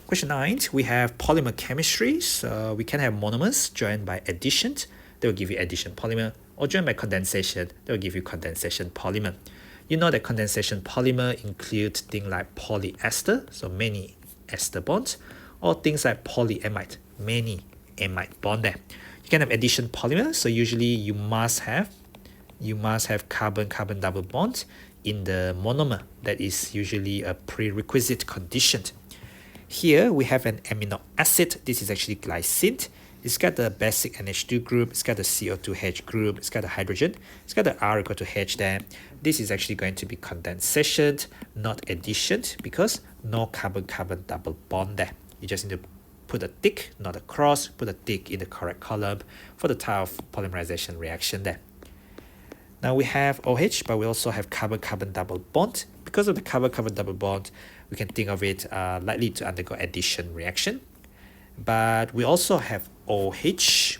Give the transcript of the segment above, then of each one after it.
Question 9, we have polymer chemistry. So we can have monomers joined by addition. They will give you addition polymer, or joined by condensation. They will give you condensation polymer. You know that condensation polymer include things like polyester, so many ester bonds, or things like polyamide, many amide bond there. You can have addition polymer, so usually you must have carbon-carbon double bond in the monomer. That is usually a prerequisite condition. Here we have an amino acid. This is actually glycine. It's got the basic NH2 group, it's got the CO2H group, it's got the hydrogen, it's got the R equal to H there. This is actually going to be condensation, not addition, because no carbon-carbon double bond there. You just need to put a tick, not a cross, put a tick in the correct column for the type of polymerization reaction there. Now we have OH, but we also have carbon-carbon double bond. Because of the carbon-carbon double bond, we can think of it likely to undergo addition reaction. But we also have OH.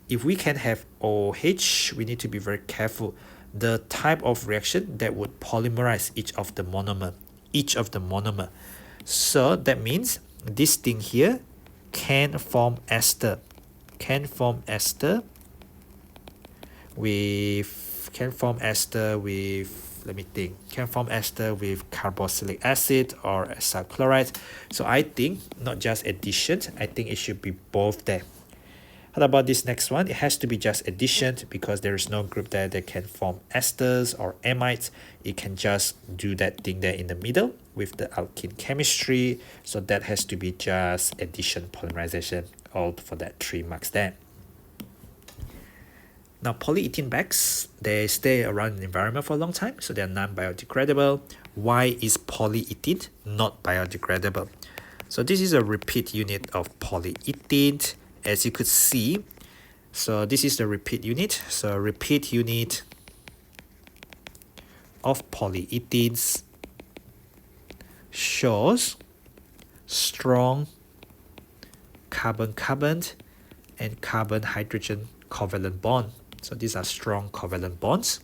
If we can have OH, we need to be very careful. The type of reaction that would polymerize each of the monomer. So that means this thing here can form ester. Can form ester with carboxylic acid or acyl chloride. So I think not just addition, I think it should be both there. How about this next one? It has to be just addition because there is no group there that can form esters or amides. It can just do that thing there in the middle with the alkene chemistry. So that has to be just addition polymerization, all for that 3 marks there. Now, polyethylene bags, they stay around in the environment for a long time, so they are non-biodegradable. Why is polyethylene not biodegradable? So this is a repeat unit of polyethylene, as you could see. So this is the repeat unit. So repeat unit of polyethylenes shows strong carbon-carbon and carbon-hydrogen covalent bond. So these are strong covalent bonds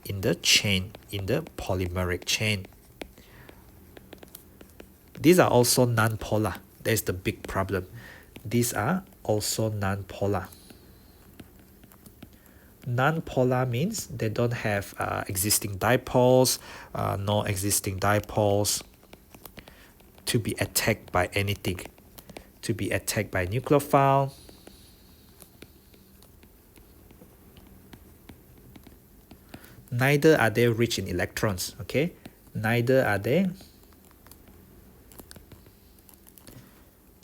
in the chain, in the polymeric chain. These are also non-polar. That's the big problem. These are also non-polar. Non-polar means they don't have existing dipoles, no existing dipoles to be attacked by anything, to be attacked by nucleophile, neither are they rich in electrons, okay? Neither are they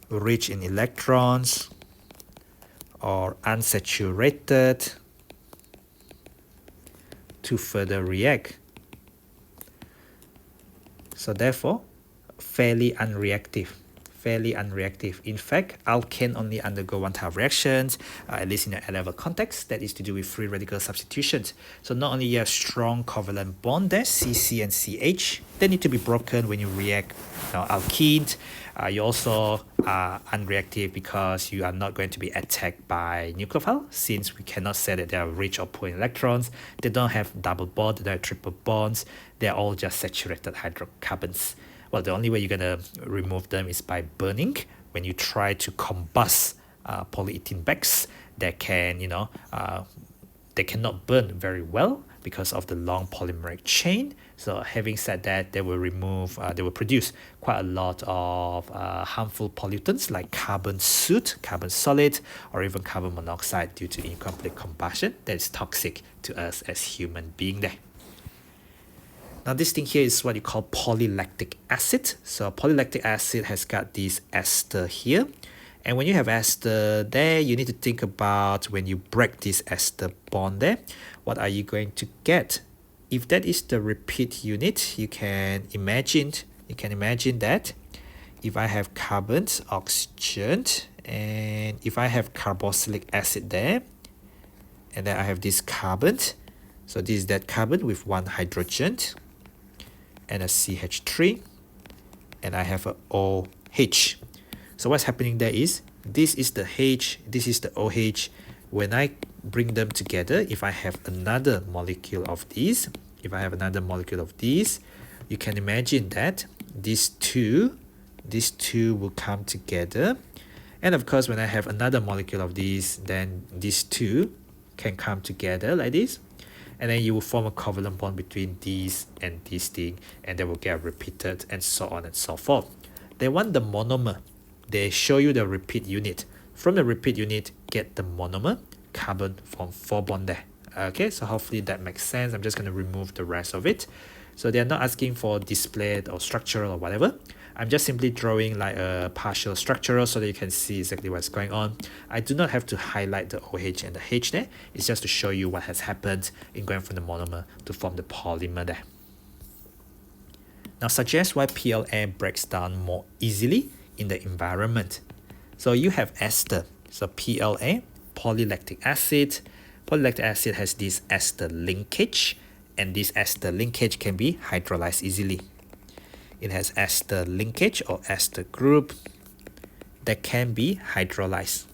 rich in electrons or unsaturated to further react. So therefore, fairly unreactive. In fact, alkane only undergo one type of reactions, at least in the A-level context, that is to do with free radical substitutions. So not only you have strong covalent bond there, CC and CH, they need to be broken when you react alkenes. You also are unreactive because you are not going to be attacked by nucleophile, since we cannot say that they are rich or poor in electrons. They don't have double bond, they have triple bonds. They're all just saturated hydrocarbons. Well, the only way you're going to remove them is by burning. When you try to combust polyethylene bags, they can, they cannot burn very well because of the long polymeric chain. So having said that, they will produce quite a lot of harmful pollutants like carbon soot, carbon solid, or even carbon monoxide due to incomplete combustion that is toxic to us as human beings there. Now this thing here is what you call polylactic acid. So polylactic acid has got this ester here. And when you have ester there, you need to think about when you break this ester bond there, what are you going to get? If that is the repeat unit, you can imagine that if I have carbon, oxygen, and if I have carboxylic acid there, and then I have this carbon, so this is that carbon with one hydrogen and a CH3, and I have a OH. So what's happening there is, this is the H, this is the OH. When I bring them together, if I have another molecule of these, you can imagine that these two will come together. And of course, when I have another molecule of these, then these two can come together like this. And then you will form a covalent bond between these and this thing, and they will get repeated and so on and so forth. They want the monomer. They show you the repeat unit. From the repeat unit, get the monomer, carbon form 4 bond there. Okay, so hopefully that makes sense. I'm just going to remove the rest of it. So they're not asking for display or structural or whatever. I'm just simply drawing like a partial structural so that you can see exactly what's going on. I do not have to highlight the OH and the H there. It's just to show you what has happened in going from the monomer to form the polymer there. Now suggest why PLA breaks down more easily in the environment. So you have ester. So PLA, polylactic acid. Polylactic acid has this ester linkage, and this ester linkage can be hydrolyzed easily. It has ester linkage or ester group that can be hydrolyzed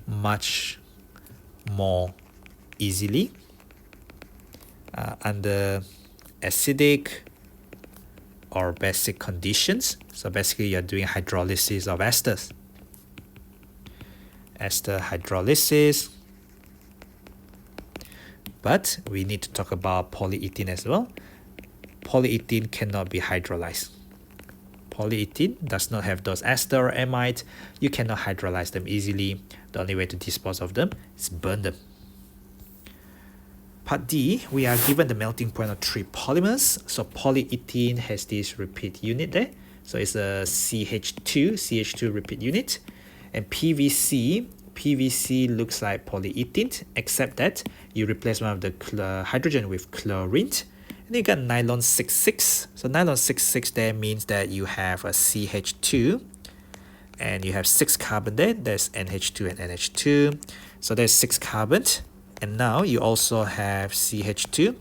much more easily under acidic or basic conditions. So basically you're doing hydrolysis of esters. Ester hydrolysis. But we need to talk about polyethylene as well. Polyethylene cannot be hydrolyzed. Polyethylene does not have those ester or amide. You cannot hydrolyze them easily. The only way to dispose of them is burn them. Part D, we are given the melting point of 3 polymers. So polyethylene has this repeat unit there. So it's a CH2 repeat unit. And PVC looks like polyethylene, except that you replace one of the hydrogen with chlorine. And you got nylon 66. So nylon 66 there means that you have a CH2 and you have 6 carbon there. There's NH2 and NH2. So there's 6 carbon. And now you also have CH2,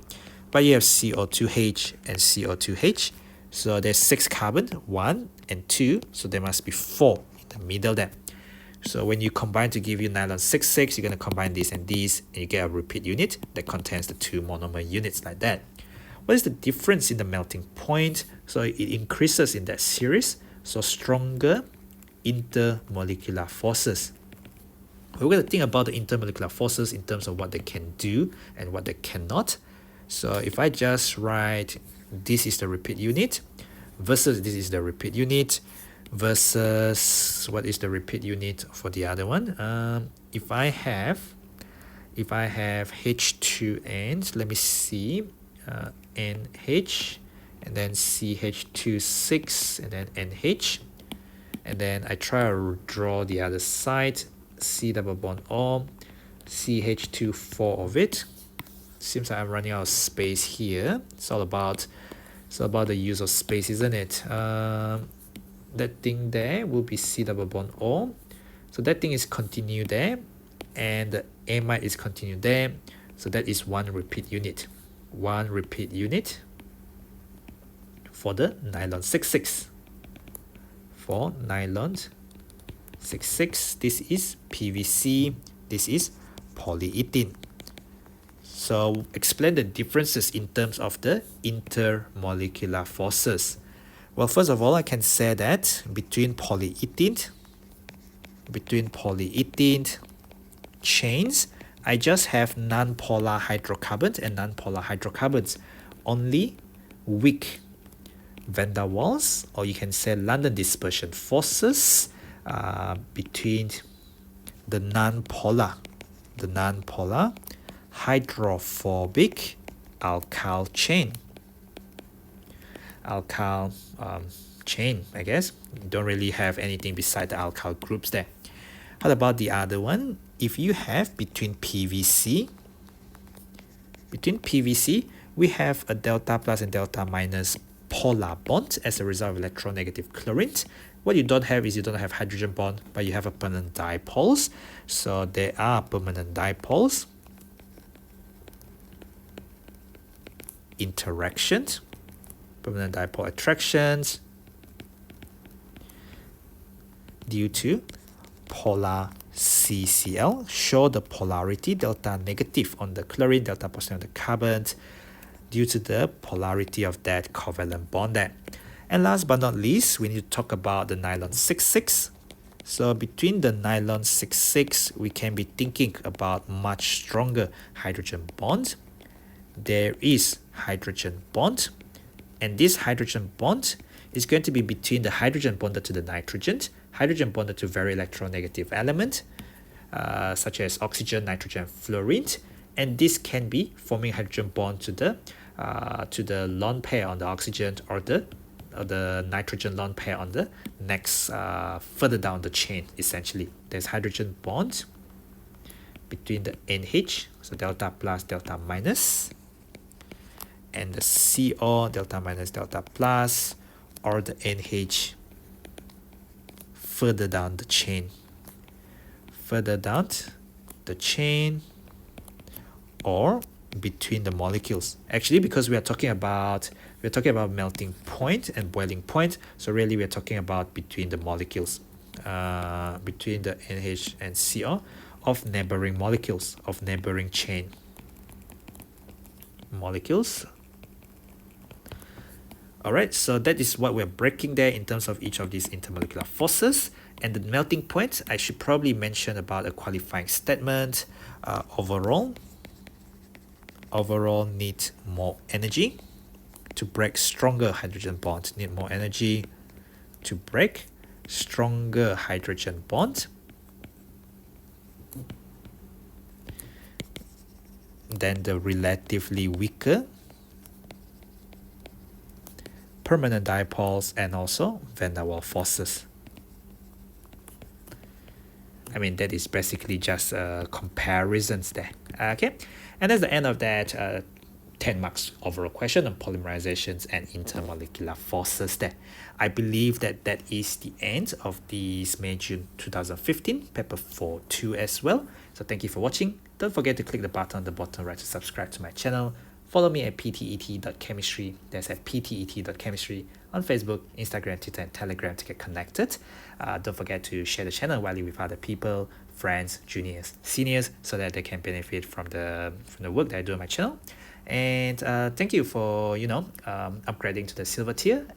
but you have CO2H and CO2H. So there's 6 carbon, 1 and 2. So there must be 4 in the middle there. So when you combine to give you nylon 66, you're going to combine this and this, and you get a repeat unit that contains the 2 monomer units like that. What is the difference in the melting point? So it increases in that series, so stronger intermolecular forces. We're going to think about the intermolecular forces in terms of what they can do and what they cannot. So if I just write this is the repeat unit versus this is the repeat unit versus what is the repeat unit for the other one. If I have H2N, let me see, NH and then CH26 and then NH, and then I try to draw the other side, C double bond O, CH2 4 of it. Seems like I'm running out of space here. It's all about the use of space, isn't it? That thing there will be C double bond O. So that thing is continued there, and the amide is continued there. So that is 1 repeat unit. 1 repeat unit for the nylon 66. For nylon 66, this is PVC, this is polyethylene. So explain the differences in terms of the intermolecular forces. Well, first of all, I can say that between polyethylene chains, I just have non-polar hydrocarbons and non-polar hydrocarbons. Only weak van der Waals, or you can say London dispersion forces between the non-polar hydrophobic alkyl chain. Chain, I guess. You don't really have anything beside the alkyl groups there. How about the other one? If you have between PVC, we have a delta plus and delta minus polar bond as a result of electronegative chlorine. What you don't have is you don't have hydrogen bond, but you have a permanent dipoles. So there are permanent dipoles interactions, permanent dipole attractions due to polar CCl. Show the polarity delta negative on the chlorine, delta positive on the carbon due to the polarity of that covalent bond there. And last but not least, we need to talk about the nylon 66. So between the nylon 66, we can be thinking about much stronger hydrogen bonds. There is hydrogen bond, and this hydrogen bond is going to be between the hydrogen bonded to the nitrogen, hydrogen bonded to very electronegative element, such as oxygen, nitrogen, fluorine, and this can be forming hydrogen bond to the lone pair on the oxygen or the nitrogen lone pair on the next further down the chain. Essentially, there's hydrogen bond between the NH, so delta plus, delta minus, and the CO, delta minus, delta plus, or the NH further down the chain. Further down the chain, or between the molecules. Actually, because we're talking about melting point and boiling point, so really we're talking about between the molecules, between the NH and CO of neighboring molecules, of neighboring chain molecules. Alright, so that is what we're breaking there in terms of each of these intermolecular forces. And the melting point, I should probably mention about a qualifying statement. Overall need more energy to break stronger hydrogen bonds. Need more energy to break stronger hydrogen bonds than the relatively weaker permanent dipoles and also van der Waals forces. I mean, that is basically just comparisons there. Okay, and that's the end of that 10 marks overall question on polymerizations and intermolecular forces there. I believe that is the end of this May June 2015 paper 4.2 as well. So thank you for watching. Don't forget to click the button on the bottom right to subscribe to my channel. Follow me at ptet.chemistry. That's at ptet.chemistry on Facebook, Instagram, Twitter, and Telegram to get connected. Don't forget to share the channel widely with other people, friends, juniors, seniors, so that they can benefit from the work that I do on my channel. And thank you for upgrading to the silver tier,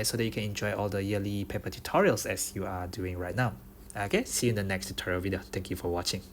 so that you can enjoy all the yearly paper tutorials as you are doing right now. Okay, see you in the next tutorial video. Thank you for watching.